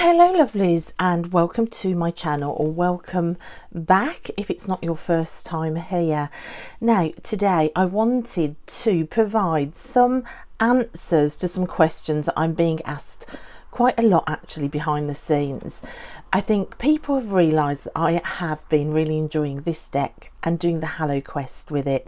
Hello lovelies, and welcome to my channel, or welcome back if it's not your first time here. Now today I wanted to provide some answers to some questions that I'm being asked quite a lot actually behind the scenes. I think people have realised that I have been really enjoying this deck and doing the Hallowquest with it,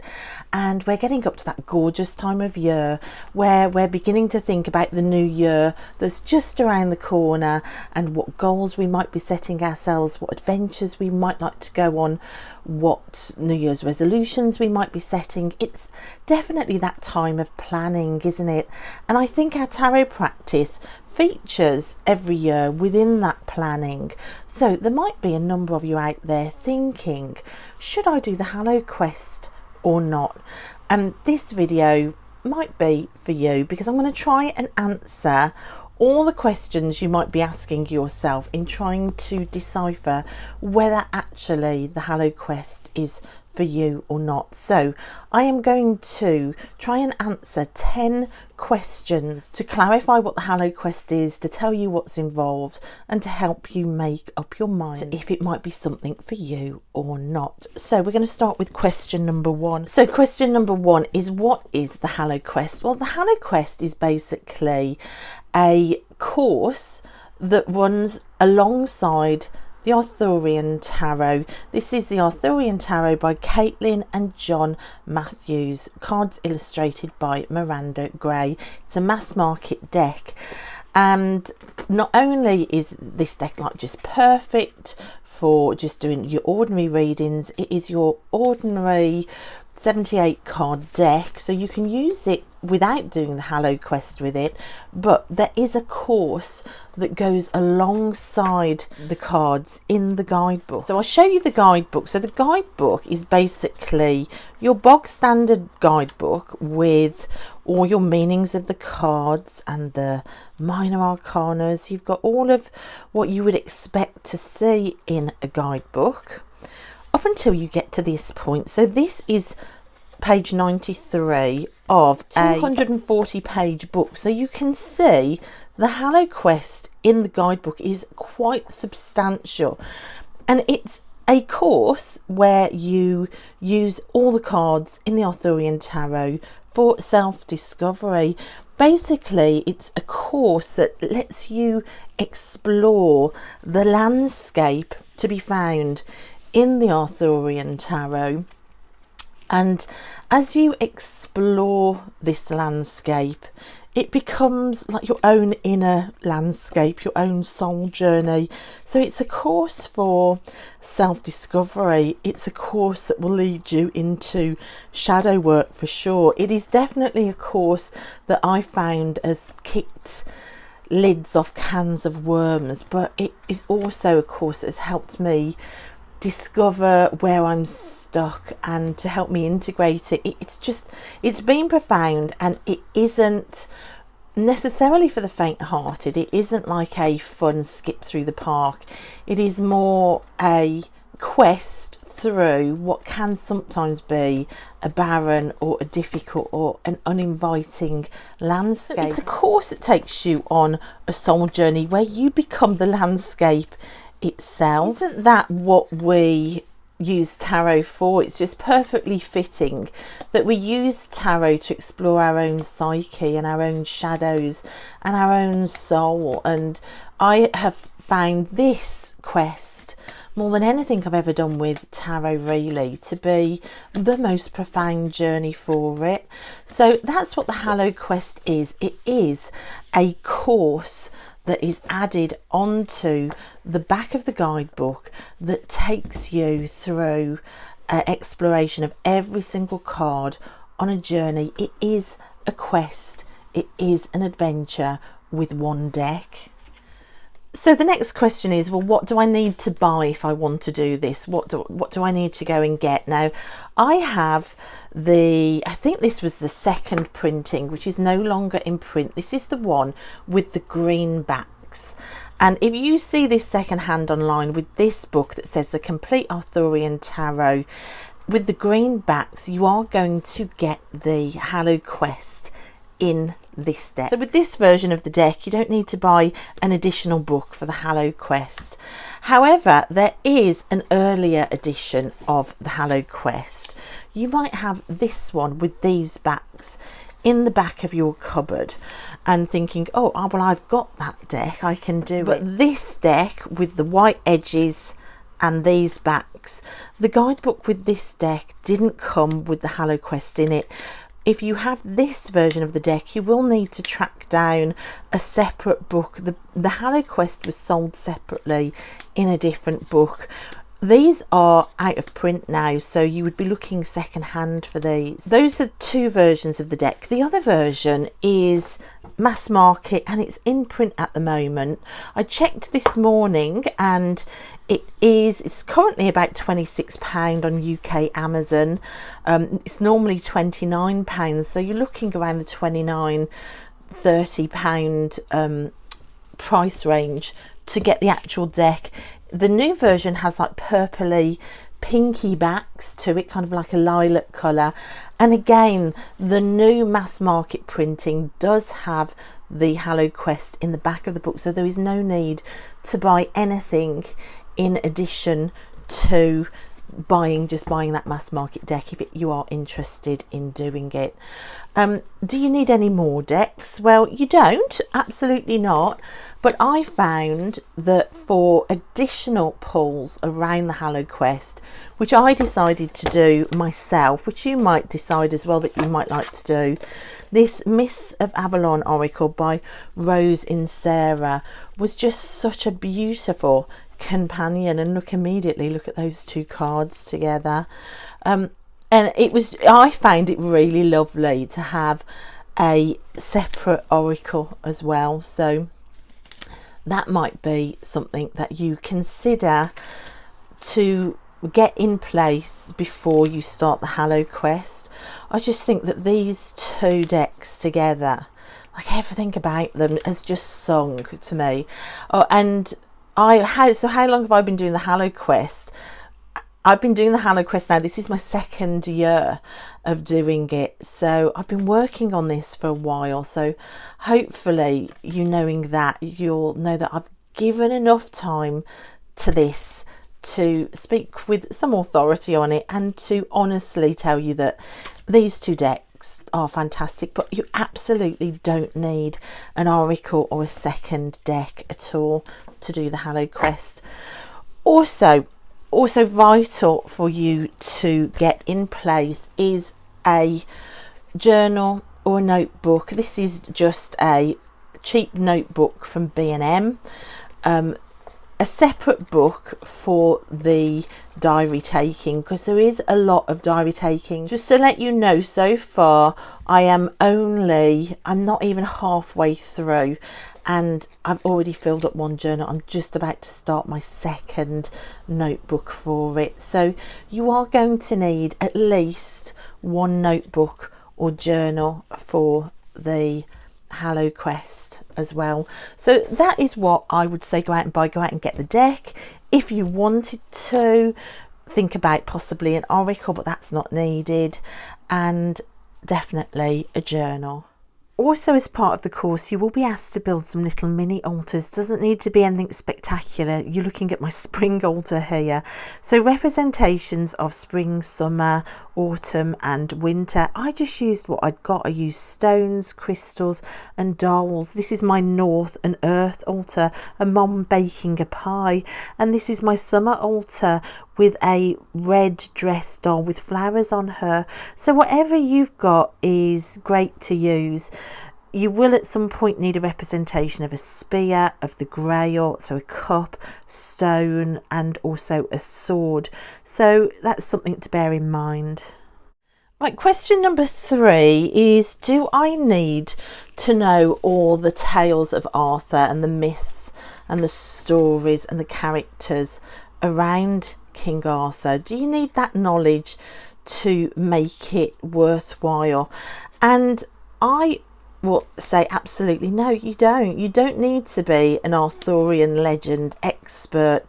and we're getting up to that gorgeous time of year where we're beginning to think about the new year that's just around the corner and what goals we might be setting ourselves, what adventures we might like to go on, what New Year's resolutions we might be setting. It's definitely that time of planning, isn't it? And I think our tarot practice features every year within that planning. So there might be a number of you out there thinking, should I do the Hallowquest or not? And this video might be for you, because I'm going to try and answer all the questions you might be asking yourself in trying to decipher whether actually the Hallowquest is for you or not. So I am going to try and answer 10 questions to clarify what the Hallowquest is, to tell you what's involved, and to help you make up your mind if it might be something for you or not. So we're going to start with question number one. So question number one is, what is the Hallowquest? Well, the Hallowquest is basically a course that runs alongside the Arthurian Tarot. This is the Arthurian Tarot by Caitlin and John Matthews, cards illustrated by Miranda Gray. It's a mass market deck, and not only is this deck like just perfect for just doing your ordinary readings, it is your ordinary 78 card deck, so you can use it without doing the Hallowquest with it, but there is a course that goes alongside the cards in the guidebook. So I'll show you the guidebook. So the guidebook is basically your bog standard guidebook with all your meanings of the cards and the minor arcanas. You've got all of what you would expect to see in a guidebook up until you get to this point. So this is page 93 of a 240 page book. So you can see the Hallowquest in the guidebook is quite substantial, and it's a course where you use all the cards in the Arthurian Tarot for self-discovery. Basically, it's a course that lets you explore the landscape to be found in the Arthurian Tarot, and as you explore this landscape, it becomes like your own inner landscape, your own soul journey. So it's a course for self-discovery. It's a course that will lead you into shadow work for sure. It is definitely a course that I found has kicked lids off cans of worms, but it is also a course that has helped me discover where I'm stuck and to help me integrate it. It's been profound, and it isn't necessarily for the faint-hearted. It isn't like a fun skip through the park. It is more a quest through what can sometimes be a barren or a difficult or an uninviting landscape. It's a course that takes you on a soul journey where you become the landscape itself. Isn't that what we use tarot for? It's just perfectly fitting that we use tarot to explore our own psyche and our own shadows and our own soul. And I have found this quest, more than anything I've ever done with tarot really, to be the most profound journey for it. So that's what the Hallowquest is. It is a course that is added onto the back of the guidebook that takes you through exploration of every single card on a journey. It is a quest. It is an adventure with one deck. So the next question is, well, what do I need to buy if I want to do this? What do I need to go and get? Now, I have I think this was the second printing, which is no longer in print. This is the one with the green backs. And if you see this second hand online with this book that says the Complete Arthurian Tarot with the green backs, you are going to get the Hallowquest in this deck. So with this version of the deck, you don't need to buy an additional book for the Hallowquest. However, there is an earlier edition of the Hallowquest. You might have this one with these backs in the back of your cupboard and thinking, oh well, I've got that deck, I can do it. But this deck with the white edges and these backs, the guidebook with this deck didn't come with the Hallowquest in it. If you have this version of the deck, you will need to track down a separate book. The Hallowquest was sold separately in a different book. These are out of print now, so you would be looking second hand for these. Those are two versions of the deck. The other version is mass market and it's in print at the moment. I checked this morning and it's currently about £26 on UK Amazon. It's normally £29, so you're looking around the £29–30 price range to get the actual deck. The new version has like purpley pinky backs to it, kind of like a lilac colour, and again the new mass market printing does have the Hallowquest in the back of the book, so there is no need to buy anything in addition to just buying that mass market deck if you are interested in doing it. Do you need any more decks? Well, you don't, absolutely not. But I found that for additional pulls around the Hallowquest, which I decided to do myself, which you might decide as well that you might like to do, this Mists of Avalon Oracle by Rose in Sarah was just such a beautiful companion. And look at those two cards together. And I found it really lovely to have a separate oracle as well. So that might be something that you consider to get in place before you start the Hallowquest. I just think that these two decks together, like everything about them has just sung to me. Oh, and how long have I been doing the Hallowquest? I've been doing the Hallowquest now. This is my second year of doing it. So I've been working on this for a while. So hopefully you'll know that I've given enough time to this to speak with some authority on it and to honestly tell you that these two decks are fantastic, but you absolutely don't need an oracle or a second deck at all to do the Hallowquest. Also vital for you to get in place is a journal or a notebook. This is just a cheap notebook from B&M. A separate book for the diary taking, because there is a lot of diary taking. Just to let you know, so far I'm not even halfway through and I've already filled up one journal. I'm just about to start my second notebook for it. So you are going to need at least one notebook or journal for the Hallowquest as well. So that is what I would say. Go out and get the deck. If you wanted to, think about possibly an oracle, but that's not needed, and definitely a journal. Also, as part of the course, you will be asked to build some little mini altars. Doesn't need to be anything spectacular. You're looking at my spring altar here. So representations of spring, summer, autumn and winter. I just used what I'd got. I used stones, crystals and dolls. This is my north and earth altar, a mom baking a pie. And this is my summer altar with a red dress doll with flowers on her. So whatever you've got is great to use. You will at some point need a representation of a spear, of the grail, so a cup, stone and also a sword. So that's something to bear in mind. Right, question number 3 is, do I need to know all the tales of Arthur and the myths and the stories and the characters around King Arthur? Do you need that knowledge to make it worthwhile? And I will say absolutely no, you don't. You don't need to be an Arthurian legend expert,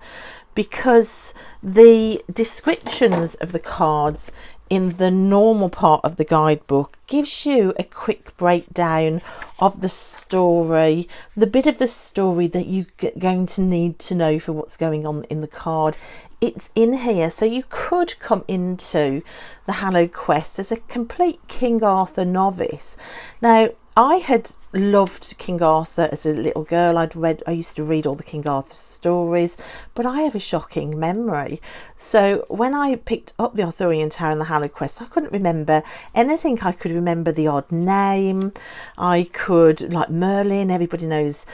because the descriptions of the cards in the normal part of the guidebook gives you a quick breakdown of the story, the bit of the story that you're going to need to know for what's going on in the card. It's in here, so you could come into the Hallowquest as a complete King Arthur novice. Now, I had loved King Arthur as a little girl. I used to read all the King Arthur stories, but I have a shocking memory. So when I picked up the Arthurian Tower and the Hallowquest, I couldn't remember anything. I could remember the odd name. I could, like Merlin, everybody knows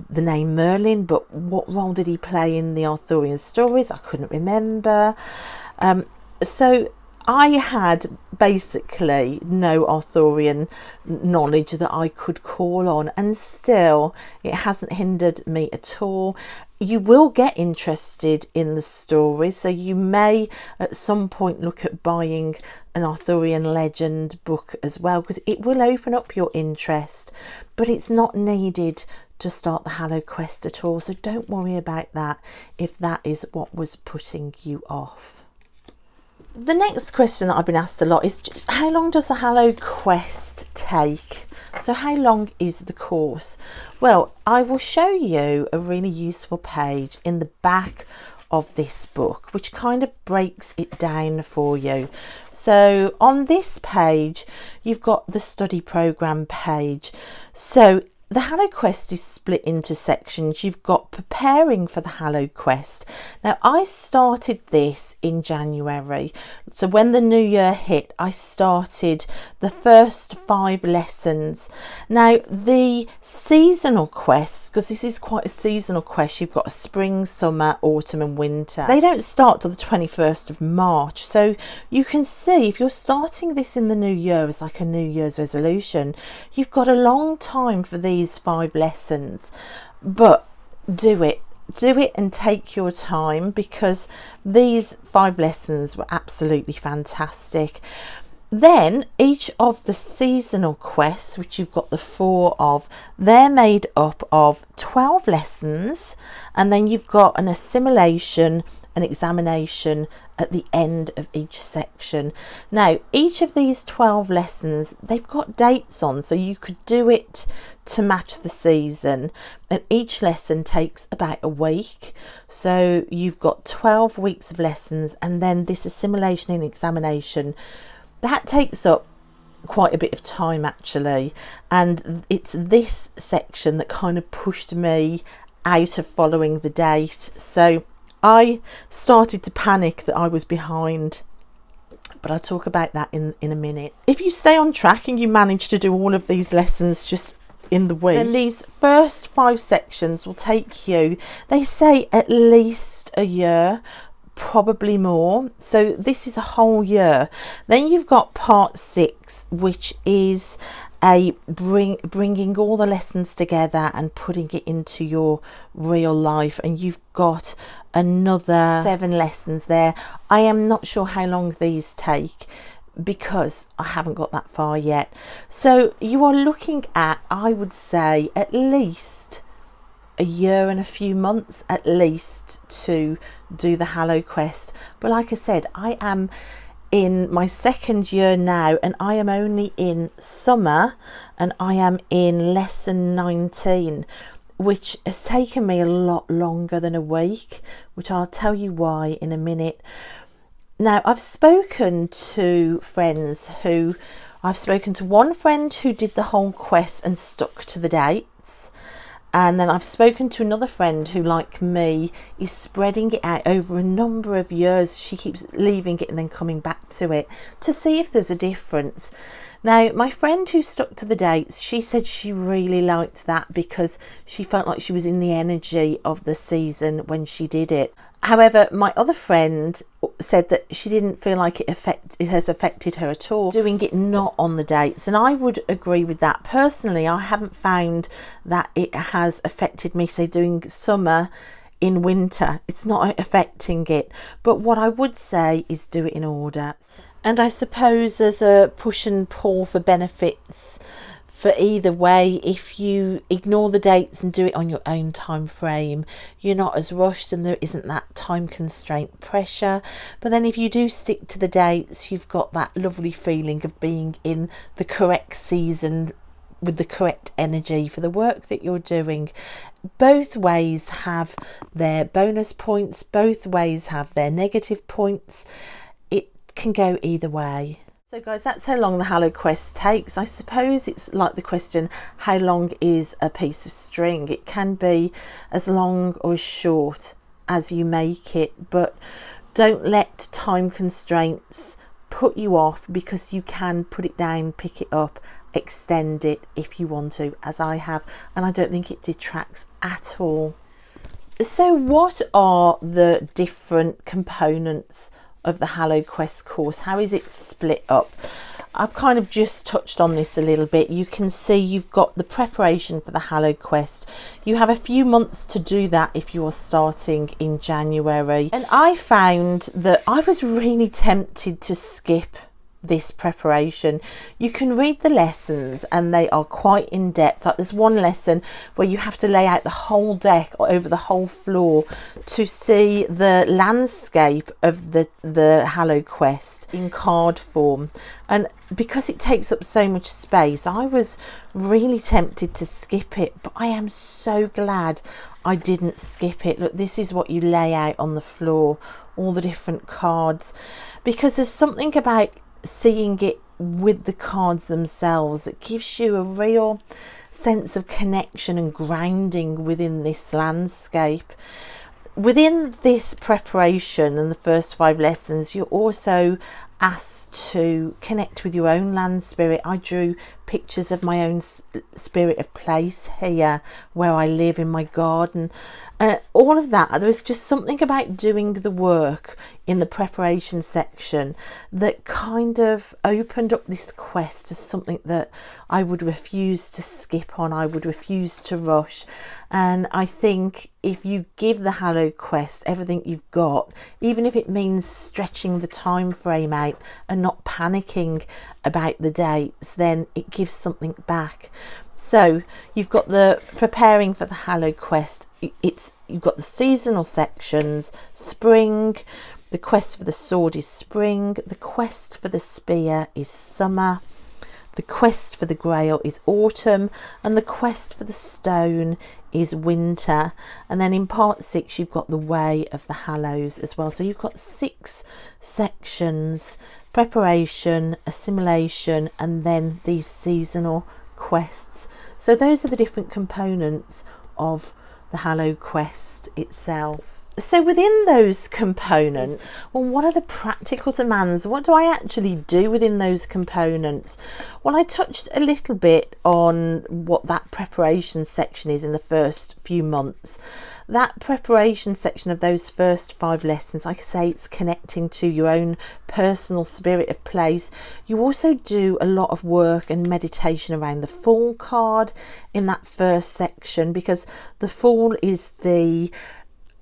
the name Merlin, but what role did he play in the Arthurian stories? I couldn't remember. So I had basically no Arthurian knowledge that I could call on, and still it hasn't hindered me at all. You will get interested in the story, so you may at some point look at buying an Arthurian legend book as well, because it will open up your interest, but it's not needed to start the Hallowquest at all, so don't worry about that if that is what was putting you off. The next question that I've been asked a lot is, how long does the Hallowquest take? So how long is the course? Well, I will show you a really useful page in the back of this book which kind of breaks it down for you. So on this page you've got the study program page. So the Hallowquest is split into sections. You've got preparing for the Hallowquest. Now, I started this in January. So when the new year hit, I started the first 5 lessons. Now, the seasonal quests, because this is quite a seasonal quest, you've got a spring, summer, autumn and winter. They don't start till the 21st of March. So you can see if you're starting this in the new year as like a New Year's resolution, you've got a long time for these 5 lessons, but do it and take your time, because these 5 lessons were absolutely fantastic. Then each of the seasonal quests, which you've got the 4 of, they're made up of 12 lessons, and then you've got an assimilation, an examination at the end of each section. Now, each of these 12 lessons, they've got dates on, so you could do it to match the season, and each lesson takes about a week. So you've got 12 weeks of lessons, and then this assimilation and examination, that takes up quite a bit of time actually, and it's this section that kind of pushed me out of following the date. So I started to panic that I was behind, but I'll talk about that in a minute. If you stay on track and you manage to do all of these lessons just in the week, then these first 5 sections will take you, they say, at least a year, probably more. So this is a whole year. Then you've got part 6, which is a bringing all the lessons together and putting it into your real life, and you've got another 7 lessons there. I am not sure how long these take because I haven't got that far yet. So you are looking at, I would say, at least a year and a few months at least to do the Hallowquest. But like I said, I am in my 2nd year now, and I am only in summer, and I am in lesson 19, which has taken me a lot longer than a week, which I'll tell you why in a minute. Now, I've spoken to friends who, I've spoken to one friend who did the whole quest and stuck to the dates. And then I've spoken to another friend who, like me, is spreading it out over a number of years. She keeps leaving it and then coming back to it to see if there's a difference. Now, my friend who stuck to the dates, she said she really liked that because she felt like she was in the energy of the season when she did it. However, my other friend said that she didn't feel like it has affected her at all, doing it not on the dates. And I would agree with that. Personally, I haven't found that it has affected me, say, doing summer in winter. It's not affecting it. But what I would say is do it in order. And I suppose there's a push and pull for benefits for either way. If you ignore the dates and do it on your own time frame, you're not as rushed and there isn't that time constraint pressure. But then if you do stick to the dates, you've got that lovely feeling of being in the correct season with the correct energy for the work that you're doing. Both ways have their bonus points, both ways have their negative points. It can go either way. So guys, that's how long the Hallowquest takes. I suppose it's like the question, how long is a piece of string? It can be as long or as short as you make it, but don't let time constraints put you off, because you can put it down, pick it up, extend it if you want to, as I have, and I don't think it detracts at all. So what are the different components of the Hallowquest course? How is it split up? I've kind of just touched on this a little bit. You can see you've got the preparation for the Hallowquest. You have a few months to do that if you are starting in January, and I found that I was really tempted to skip this preparation. You can read the lessons and they are quite in depth. Like there's one lesson where you have to lay out the whole deck over the whole floor to see the landscape of the Hallowquest in card form, and because it takes up so much space, I was really tempted to skip it, but I am so glad I didn't skip it. Look, this is what you lay out on the floor, all the different cards, because there's something about seeing it with the cards themselves. It gives you a real sense of connection and grounding within this landscape. Within this preparation and the first 5 lessons, you're also asked to connect with your own land spirit. I drew pictures of my own spirit of place here where I live in my garden, and all of that. There was just something about doing the work in the preparation section that kind of opened up this quest as something that I would refuse to skip on, I would refuse to rush. And I think if you give the Hallowquest everything you've got, even if it means stretching the time frame out and not panicking about the dates, then it gives something back. So you've got the preparing for the Hallowquest. You've got the seasonal sections. Spring, the quest for the sword is spring, the quest for the spear is summer, the quest for the grail is autumn, and the quest for the stone is winter. And then in part 6 you've got the way of the Hallows as well. So you've got 6 sections: preparation, assimilation, and then these seasonal quests. So those are the different components of the Hallowquest itself. So within those components, well, what are the practical demands? What do I actually do within those components? Well, I touched a little bit on what that preparation section is in the first few months. That preparation section of those first 5 lessons, like I say, it's connecting to your own personal spirit of place. You also do a lot of work and meditation around the Fool card in that first section, because the Fool is the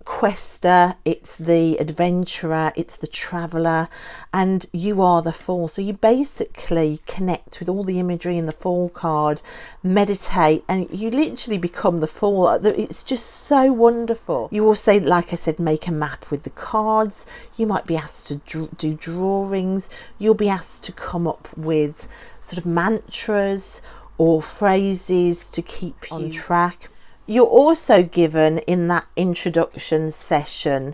quester, it's the adventurer, it's the traveller, and you are the Fool. So you basically connect with all the imagery in the Fool card, meditate, and you literally become the Fool. It's just so wonderful. You also, like I said, make a map with the cards. You might be asked to do drawings. You'll be asked to come up with sort of mantras or phrases to keep you on track. You're also given in that introduction session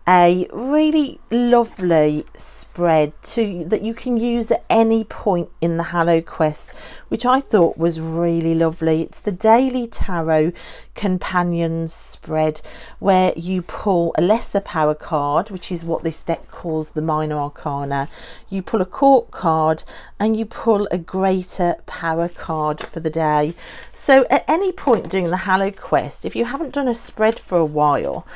a really lovely spread that you can use at any point in the Hallowquest, which I thought was really lovely. It's the Daily Tarot Companions spread, where you pull a lesser power card, which is what this deck calls the Minor Arcana. You pull a court card and you pull a greater power card for the day. So at any point during the Hallowquest, if you haven't done a spread for a while,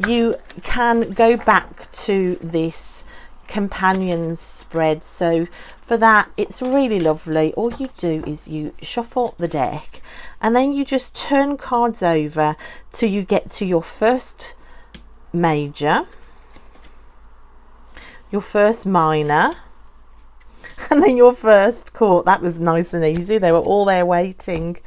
you can go back to this companions spread. So for that, it's really lovely. All you do is you shuffle the deck and then you just turn cards over till you get to your first major, your first minor, And then your first court, that was nice and easy. They were all there waiting.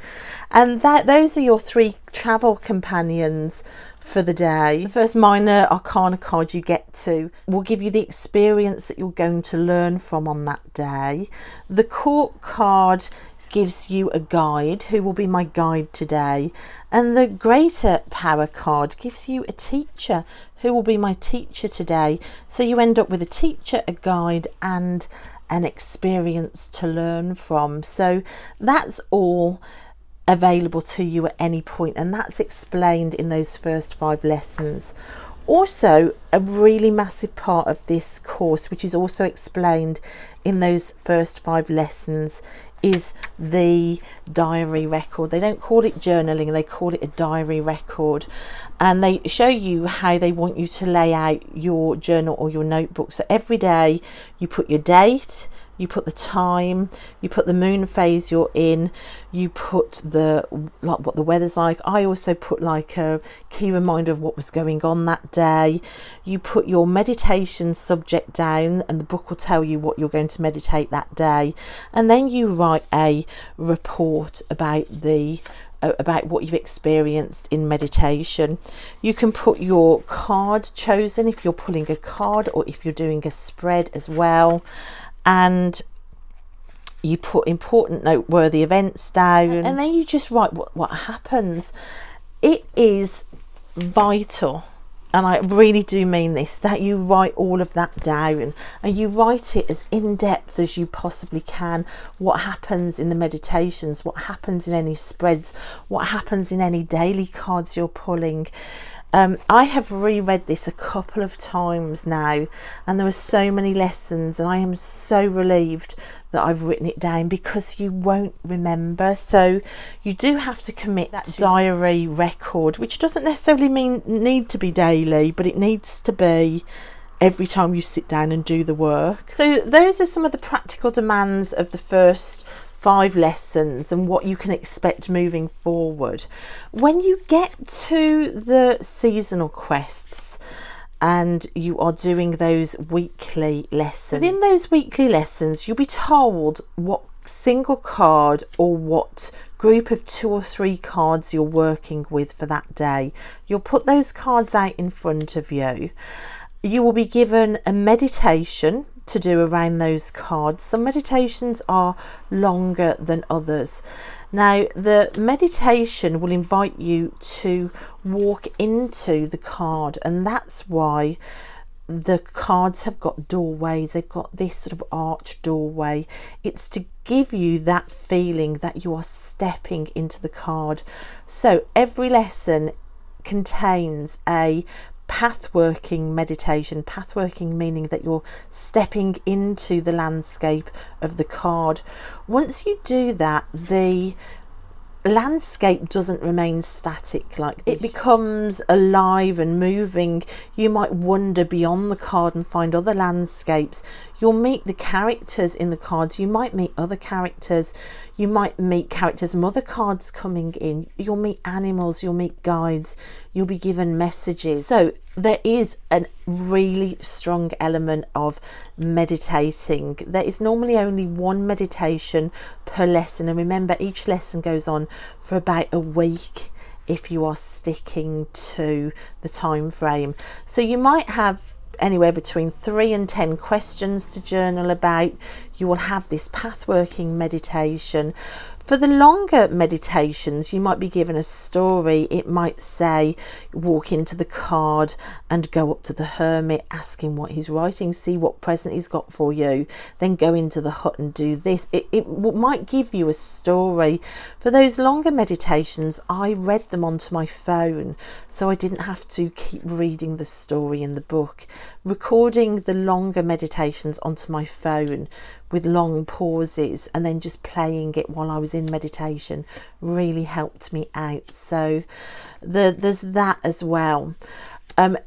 And those are your 3 travel companions for the day. The first minor arcana card you get to will give you the experience that you're going to learn from on that day. The court card gives you a guide, who will be my guide today, and the greater power card gives you a teacher, who will be my teacher today. So you end up with a teacher, a guide, and an experience to learn from. So that's all available to you at any point, and that's explained in those first 5 lessons. Also, a really massive part of this course, which is also explained in those first 5 lessons, is the diary record. They don't call it journaling, they call it a diary record, and they show you how they want you to lay out your journal or your notebook. So every day you put your date, you put the time, you put the moon phase you're in, you put what the weather's like. I also put like a key reminder of what was going on that day. You put your meditation subject down, and the book will tell you what you're going to meditate that day, and then you write a report about what you've experienced in meditation. You can put your card chosen if you're pulling a card or if you're doing a spread as well, and you put important noteworthy events down, and then you just write what happens. It is vital, and I really do mean this, that you write all of that down, and you write it as in depth as you possibly can. What happens in the meditations, what happens in any spreads, what happens in any daily cards you're pulling. I have reread this a couple of times now, and there are so many lessons, and I am so relieved that I've written it down, because you won't remember. So you do have to commit that diary record, which doesn't necessarily need to be daily, but it needs to be every time you sit down and do the work. So those are some of the practical demands of the first 5 lessons and what you can expect moving forward. When you get to the seasonal quests and you are doing those weekly lessons, within those weekly lessons you'll be told what single card or what group of 2 or 3 cards you're working with for that day. You'll put those cards out in front of you. You will be given a meditation to do around those cards. Some meditations are longer than others. Now, the meditation will invite you to walk into the card, and that's why the cards have got doorways. They've got this sort of arched doorway. It's to give you that feeling that you are stepping into the card. So every lesson contains a pathworking meditation. Pathworking meaning that you're stepping into the landscape of the card. Once you do that, the landscape doesn't remain static like this. It becomes alive and moving. You might wander beyond the card and find other landscapes. You'll meet the characters in the cards. You might meet other characters. You might meet characters from other cards coming in. You'll meet animals. You'll meet guides. You'll be given messages. So there is a really strong element of meditating. There is normally only 1 meditation per lesson, and remember, each lesson goes on for about a week if you are sticking to the time frame. So you might have anywhere between 3 and 10 questions to journal about. You will have this pathworking meditation. For the longer meditations, you might be given a story. It might say, walk into the card and go up to the hermit, ask him what he's writing, see what present he's got for you, then go into the hut and do this. It might give you a story. For those longer meditations, I read them onto my phone, so I didn't have to keep reading the story in the book. Recording the longer meditations onto my phone with long pauses and then just playing it while I was in meditation really helped me out. So there's that as well.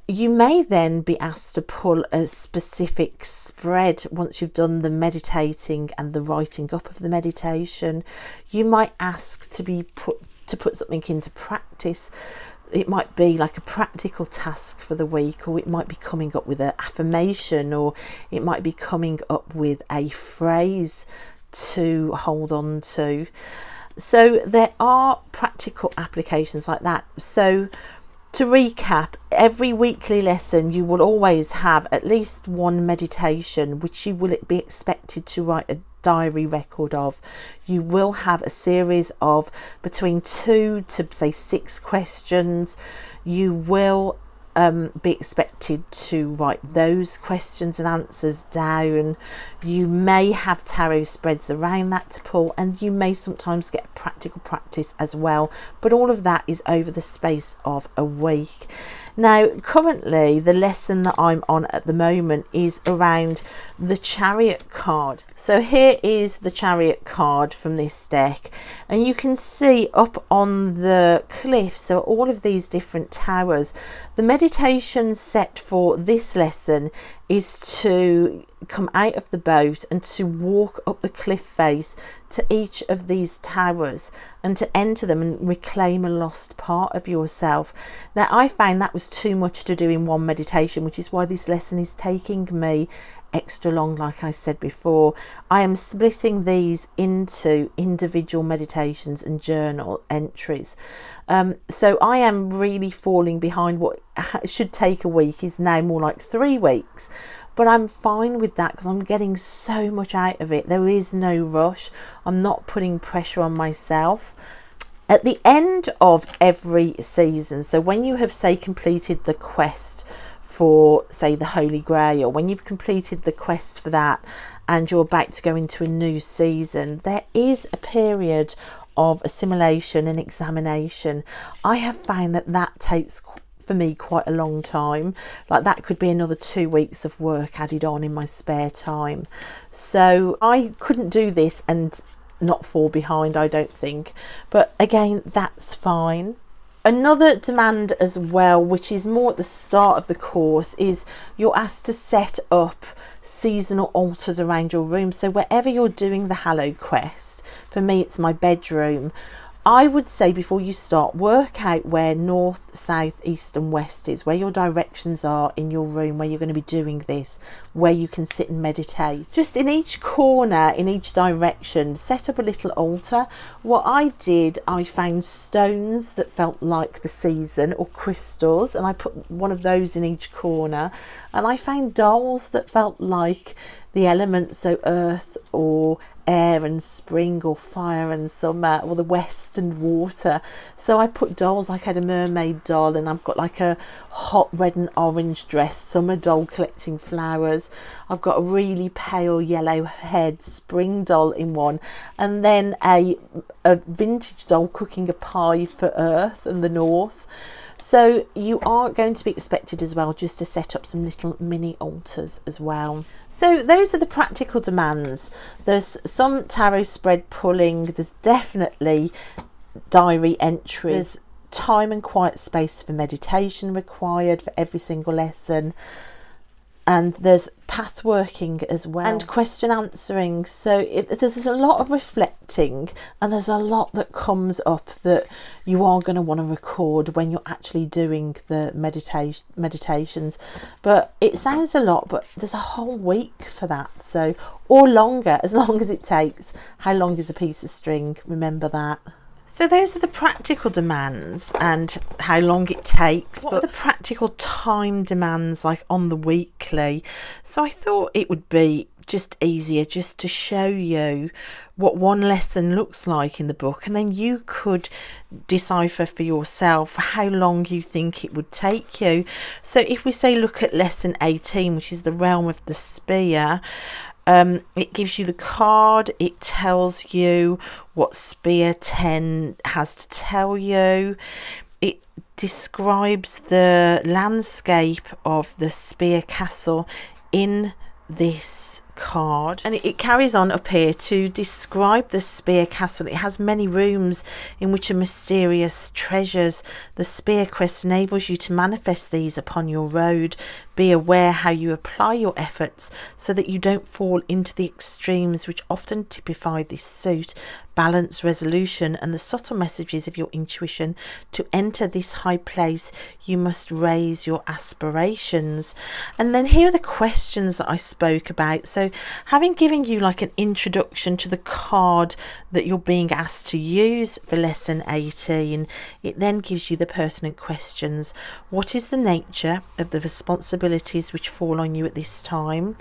You may then be asked to pull a specific spread once you've done the meditating and the writing up of the meditation. You might ask to put something into practice. it might be like a practical task for the week, or it might be coming up with an affirmation, or it might be coming up with a phrase to hold on to. So there are practical applications like that. So to recap, every weekly lesson you will always have at least one meditation which you will be expected to write a diary record of. You will have a series of between 2 to say 6 questions. You will be expected to write those questions and answers down. You may have tarot spreads around that to pull, and you may sometimes get practical practice as well, but all of that is over the space of a week. Now currently the lesson that I'm on at the moment is around the Chariot card. So here is the Chariot card from this deck, and you can see up on the cliff, so all of these different towers. The meditation set for this lesson is to come out of the boat and to walk up the cliff face to each of these towers and to enter them and reclaim a lost part of yourself. Now I found that was too much to do in one meditation, which is why this lesson is taking me extra long. Like I said before, I am splitting these into individual meditations and journal entries. So I am really falling behind. What should take a week is now more like 3 weeks, but I'm fine with that because I'm getting so much out of it. There is no rush. I'm not putting pressure on myself. At the end of every season, so when you have say completed the quest for say the Holy Grail, when you've completed the quest for that and you're about to go into a new season, there is a period of assimilation and examination. I have found that that takes for me quite a long time. Like that could be another 2 weeks of work added on in my spare time. So I couldn't do this and not fall behind, I don't think, but again, that's fine. Another demand as well, which is more at the start of the course, is you're asked to set up seasonal altars around your room. So wherever you're doing the Hallowquest, for me it's my bedroom, I would say before you start, work out where north, south, east and west is, where your directions are in your room, where you're going to be doing this, where you can sit and meditate. Just in each corner, in each direction, set up a little altar. What I did, I found stones that felt like the season, or crystals, and I put one of those in each corner. And I found dolls that felt like the elements, so earth or air and spring, or fire and summer, or the west and water. So I put dolls, like I had a mermaid doll, and I've got like a hot red and orange dress summer doll collecting flowers. I've got a really pale yellow head spring doll in one, and then a vintage doll cooking a pie for earth and the north. So you are going to be expected as well just to set up some little mini altars as well. So those are the practical demands. There's some tarot spread pulling, there's definitely diary entries, time and quiet space for meditation required for every single lesson, and there's path working as well, and question answering. So there's a lot of reflecting, and there's a lot that comes up that you are going to want to record when you're actually doing the meditations. But it sounds a lot, but there's a whole week for that, so, or longer, as long as it takes. How long is a piece of string? Remember that. So those are the practical demands and how long it takes. What are the practical time demands like on the weekly? So I thought it would be just easier just to show you what one lesson looks like in the book, and then you could decipher for yourself how long you think it would take you. So if we say look at lesson 18, which is the realm of the spear, it gives you the card, it tells you what spear 10 has to tell you, it describes the landscape of the spear castle in this card, and it carries on up here to describe the spear castle. It has many rooms in which are mysterious treasures. The spear quest enables you to manifest these upon your road. Be aware how you apply your efforts so that you don't fall into the extremes which often typify this suit. balance, resolution, and the subtle messages of your intuition. To enter this high place, you must raise your aspirations. And then here are the questions that I spoke about. So having given you like an introduction to the card that you're being asked to use for lesson 18, it then gives you the pertinent questions. What is the nature of the responsibilities which fall on you at this time?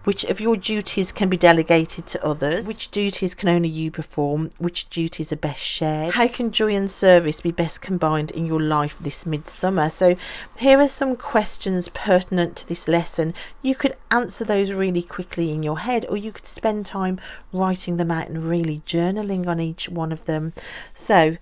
Which of your duties can be delegated to others? Which duties can only you perform? Which duties are best shared? How can joy and service be best combined in your life this midsummer? So here are some questions pertinent to this lesson. You could answer those really quickly in your head, or you could spend time writing them out and really journaling on each one of them. So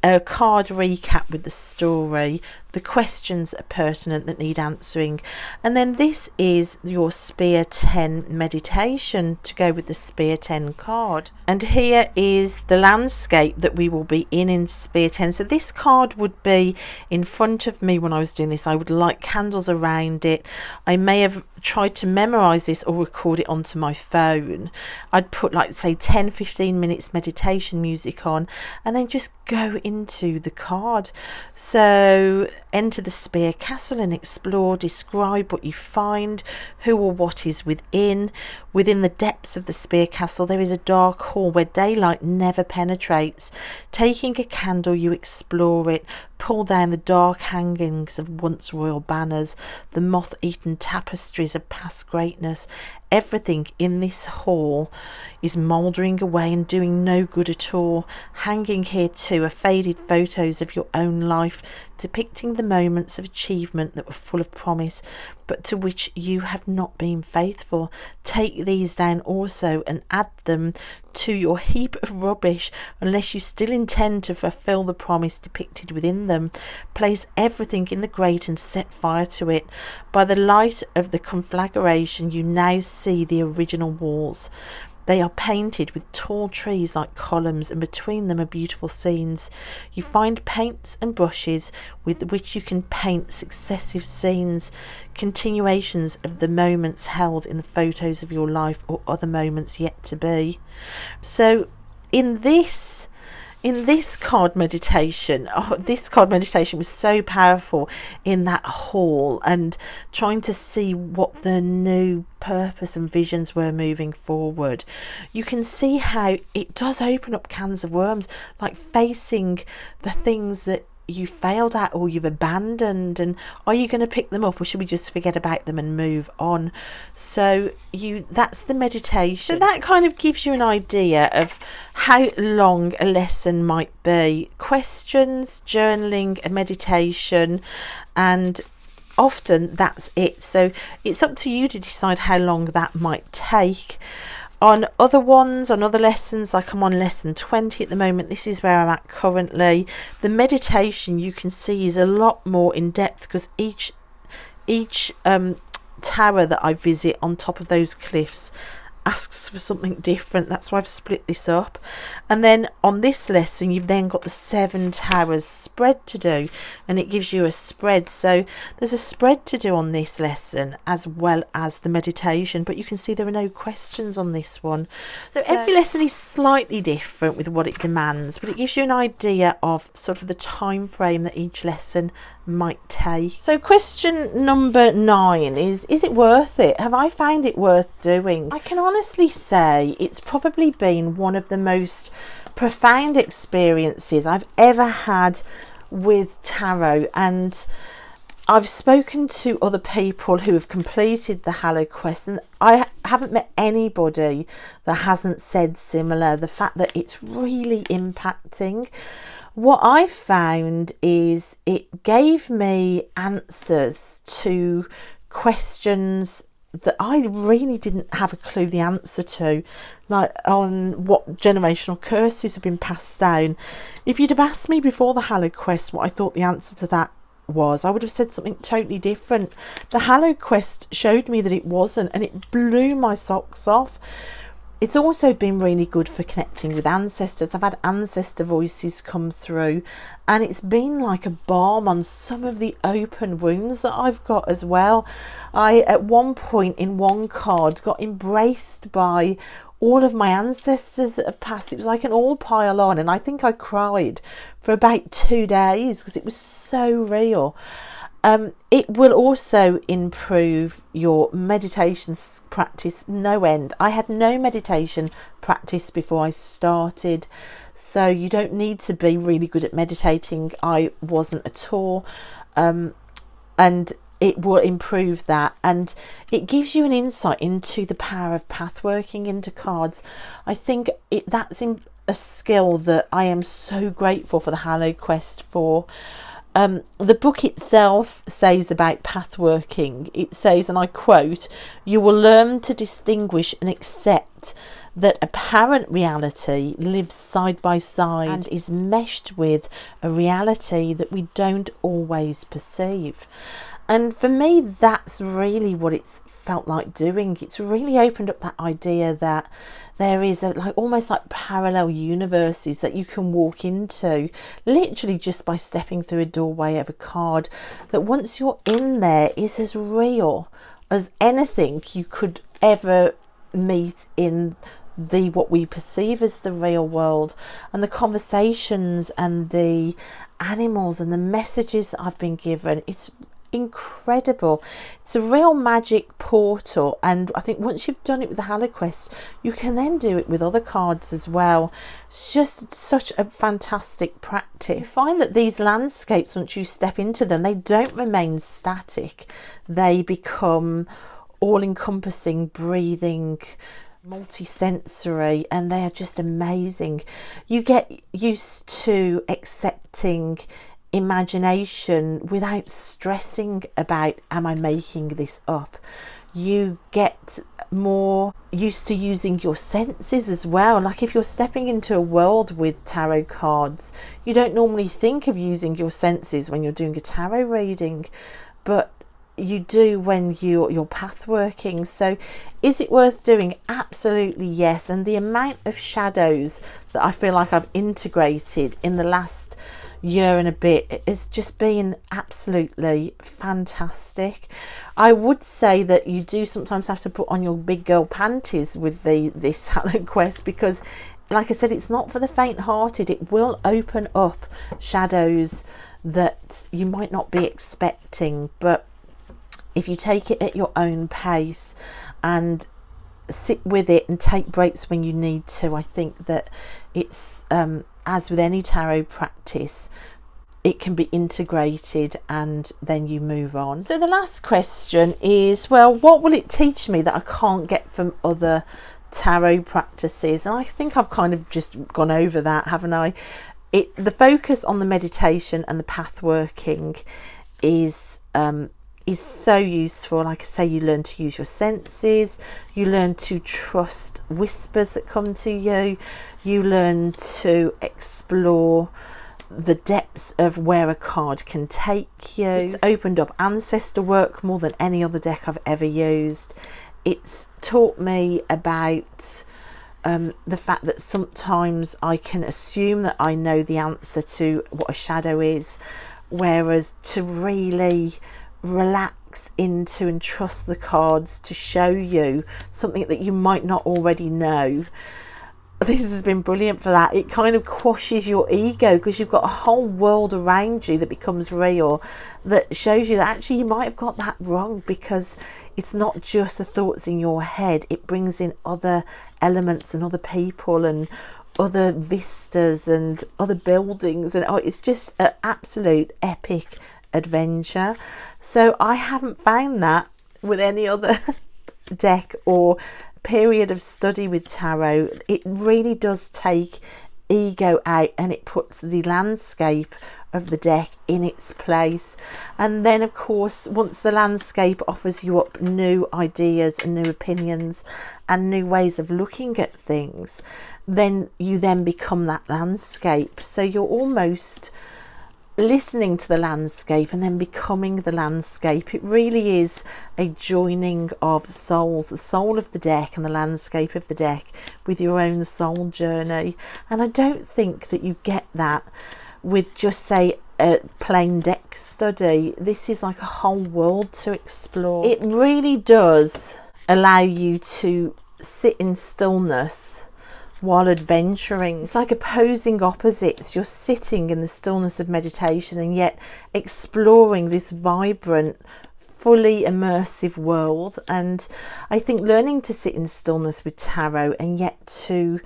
a card recap with the story, the questions that are pertinent that need answering, and then this is your Spear 10 meditation to go with the Spear 10 card. And here is the landscape that we will be in Spear 10. So this card would be in front of me when I was doing this. I would light candles around it. I may have tried to memorize this or record it onto my phone. I'd put like say 10-15 minutes meditation music on and then just go into the card. So enter the Spear Castle and explore, describe what you find, who or what is within. Within the depths of the Spear Castle there is a dark hall where daylight never penetrates. Taking a candle you explore it, pull down the dark hangings of once royal banners, the moth-eaten tapestries of past greatness. Everything in this hall is mouldering away and doing no good at all. Hanging here too are faded photos of your own life, depicting the moments of achievement that were full of promise, but to which you have not been faithful. Take these down also and add them to your heap of rubbish, unless you still intend to fulfill the promise depicted within them. Place everything in the grate and set fire to it. By the light of the conflagration you now see the original walls. They are painted with tall trees like columns, and between them are beautiful scenes. You find paints and brushes with which you can paint successive scenes, continuations of the moments held in the photos of your life or other moments yet to be. So in this card meditation, this card meditation was so powerful in that hall and trying to see what the new purpose and visions were moving forward. You can see how it does open up cans of worms, like facing the things that you failed at or you've abandoned, and are you going to pick them up or should we just forget about them and move on? So that's the meditation. So that kind of gives you an idea of how long a lesson might be. Questions, journaling, a meditation, and often that's it. So it's up to you to decide how long that might take. On other lessons, like I'm on lesson 20 at the moment, this is where I'm at currently. The meditation you can see is a lot more in depth because each tower that I visit on top of those cliffs asks for something different. That's why I've split this up. And then on this lesson you've then got the 7 towers spread to do, and it gives you a spread. So there's a spread to do on this lesson as well as the meditation, but you can see there are no questions on this one. So every lesson is slightly different with what it demands, but it gives you an idea of sort of the time frame that each lesson might take. So question number 9 is it worth it? Have I found it worth doing? I can honestly say it's probably been one of the most profound experiences I've ever had with tarot, and I've spoken to other people who have completed the Hallowquest, and I haven't met anybody that hasn't said similar. The fact that it's really impacting. What I've found is it gave me answers to questions that I really didn't have a clue the answer to, like on what generational curses have been passed down. If you'd have asked me before the Hallowquest what I thought the answer to that was, I would have said something totally different. The Hallowquest showed me that it wasn't, and it blew my socks off. It's also been really good for connecting with ancestors. I've had ancestor voices come through, and it's been like a balm on some of the open wounds that I've got as well. I, at one point in one card, got embraced by all of my ancestors that have passed. It was like an all pile on, and I think I cried for about 2 days because it was so real. It will also improve your meditation practice no end. I had no meditation practice before I started, so you don't need to be really good at meditating. I wasn't at all, and it will improve that, and it gives you an insight into the power of path working into cards. I think that's a skill that I am so grateful for the Hallowquest for. The book itself says about path working, it says, and I quote, "You will learn to distinguish and accept that apparent reality lives side by side and is meshed with a reality that we don't always perceive." And for me, that's really what it's felt like doing. It's really opened up that idea that there is almost like parallel universes that you can walk into, literally just by stepping through a doorway of a card, that once you're in there is as real as anything you could ever meet in what we perceive as the real world. And the conversations and the animals and the messages that I've been given, it's incredible. It's a real magic portal, and I think once you've done it with the Hallowquest, you can then do it with other cards as well. It's just such a fantastic practice. You find that these landscapes, once you step into them, they don't remain static. They become all-encompassing, breathing, multi-sensory, and they are just amazing. You get used to accepting imagination without stressing about, am I making this up? You get more used to using your senses as well. Like if you're stepping into a world with tarot cards, you don't normally think of using your senses when you're doing a tarot reading, but you do when you're path working. So is it worth doing? Absolutely yes. And the amount of shadows that I feel like I've integrated in the last year and a bit has just been absolutely fantastic. I would say that you do sometimes have to put on your big girl panties with this Hallowquest, because like I said, it's not for the faint-hearted. It will open up shadows that you might not be expecting, but if you take it at your own pace and sit with it and take breaks when you need to, I think that it's as with any tarot practice, it can be integrated and then you move on. So the last question is, well, what will it teach me that I can't get from other tarot practices? And I think I've kind of just gone over that, haven't I? The focus on the meditation and the path working is so useful. Like I say, you learn to use your senses, you learn to trust whispers that come to you, you learn to explore the depths of where a card can take you. It's opened up ancestor work more than any other deck I've ever used. It's taught me about the fact that sometimes I can assume that I know the answer to what a shadow is, whereas to really relax into and trust the cards to show you something that you might not already know. This has been brilliant for that. It kind of quashes your ego because you've got a whole world around you that becomes real, that shows you that actually you might have got that wrong, because it's not just the thoughts in your head. It brings in other elements and other people and other vistas and other buildings, and it's just an absolute epic adventure. So I haven't found that with any other deck or period of study with tarot. It really does take ego out, and it puts the landscape of the deck in its place. And then of course, once the landscape offers you up new ideas and new opinions and new ways of looking at things, then you then become that landscape. So you're almost listening to the landscape and then becoming the landscape. It really is a joining of souls, the soul of the deck and the landscape of the deck, with your own soul journey. And I don't think that you get that with just, say, a plain deck study. This is like a whole world to explore. It really does allow you to sit in stillness while adventuring. It's like opposing opposites. You're sitting in the stillness of meditation and yet exploring this vibrant, fully immersive world. And I think learning to sit in stillness with tarot and yet to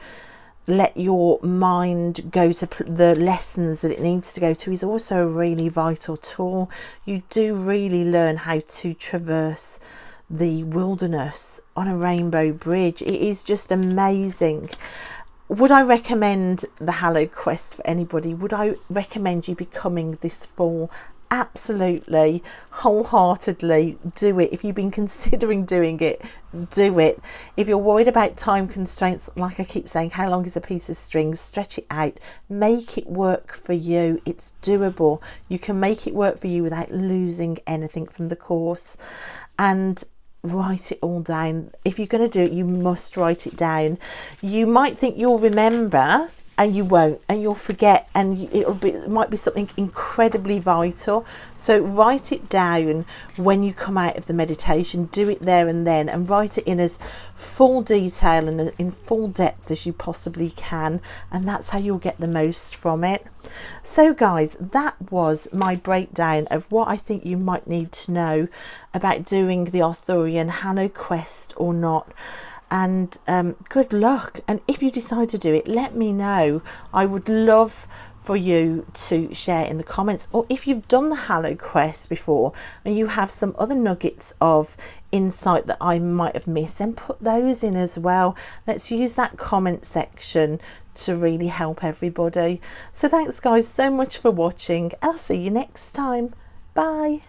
let your mind go to the lessons that it needs to go to is also a really vital tool. You do really learn how to traverse the wilderness on a rainbow bridge. It is just amazing. Would I recommend the Hallowquest for anybody? Would I recommend you becoming this fall? Absolutely, wholeheartedly do it. If you've been considering doing it, do it. If you're worried about time constraints, like I keep saying, how long is a piece of string? Stretch it out, make it work for you. It's doable. You can make it work for you without losing anything from the course. And write it all down. If you're going to do it, you must write it down. You might think you'll remember, and you won't, and you'll forget, and it might be something incredibly vital. So write it down when you come out of the meditation. Do it there and then, and write it in as full detail and in full depth as you possibly can, and that's how you'll get the most from it. So guys, that was my breakdown of what I think you might need to know about doing the Arthurian Hallowquest or not. And good luck, and if you decide to do it, let me know. I would love for you to share in the comments, or if you've done the Hallowquest before and you have some other nuggets of insight that I might have missed, then put those in as well. Let's use that comment section to really help everybody. So thanks guys so much for watching. I'll see you next time. Bye.